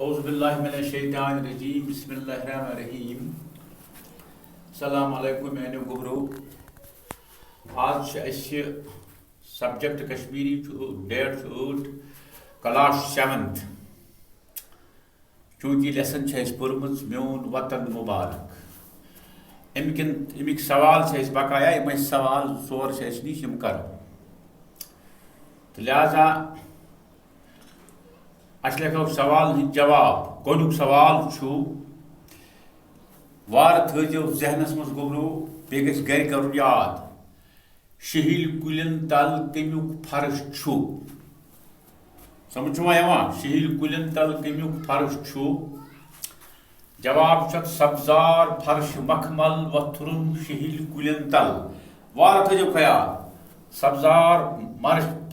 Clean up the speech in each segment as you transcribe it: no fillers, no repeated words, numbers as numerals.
औज़ुबिल्लाहिमिनश्शैतानिर्रजीम बिस्मिल्लाहिर्रहमानिर्रहीम। अस्सलामु अलैकुम मेरे गुबरो। आज subject Kashmiri date 8 class 7th। चूंकि लेसन पोर्मुत मोन वतन मुबारक अमिक सवाल बकाया यम सवाल सोर निश कर तो लिहाजा लिखो सवाल जवाब। गोडुक सवाल वार थो जहनस मज गोबरो बे गर कर याद शहील कुलन तल कमुक फर्श समझ शहील कुलन तल कमुक फर्श जवाब सब्जार फर्श मखमल वथुरुन शहील कुलन तल। वार थो ख्याल सब्जार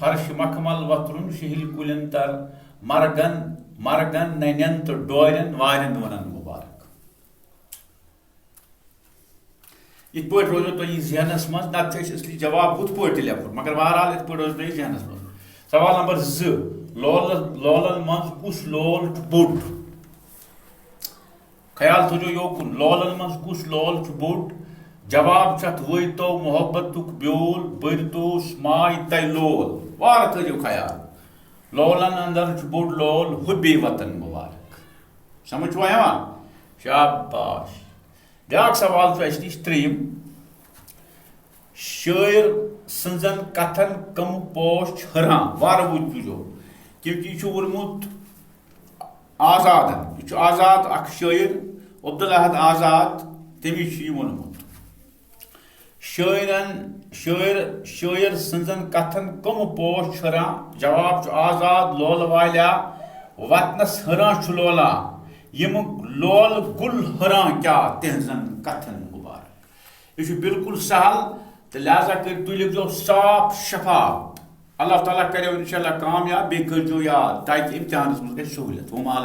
फर्श मखमल वथुरुन शहील कुलन तल मरगन नन तो डोरन वारन वनन मुबारक। इत पे रोज तुम जहनस मज ना जवाब हुत पे लिखुन मगर बहरहाल इत पे रोज तुम जहनस मज। सवाल नंबर 2 लोलन मज कुस लोल बोट। ख्याल थो योकुन लोलन मज कुस लोल बोट। जवाब वो मोहब्बत ब्योल बरतोस माय तय लोल। वार थो ख्याल लोलन अंदर बोड़ लोल हुबी वतन मुबारक। समझ शाबाश। ब्याक सवाल निश 3 शायर सजन कथन कम पोश हरां। वार बुझो क्योंकि वोनमुत आजादन यह आजाद अख शायर अब्दुल अहद आजाद तमिस वोनमुत शायर सजन कथन कम पोश हरां। जवाब आजाद लोल वाल्या वतनस हरां लोला यम लोल गुल हरां क्या तहजन कथन मुबारक। यह बिल्कुल सहल तो लिहाजा कर तुम लिखो साफ शफाफ। अल्लाह ताला करो इंशाअल्लाह कामयाब बे कर याद ताकि इम्तिहान मज सहूलियत। वो माल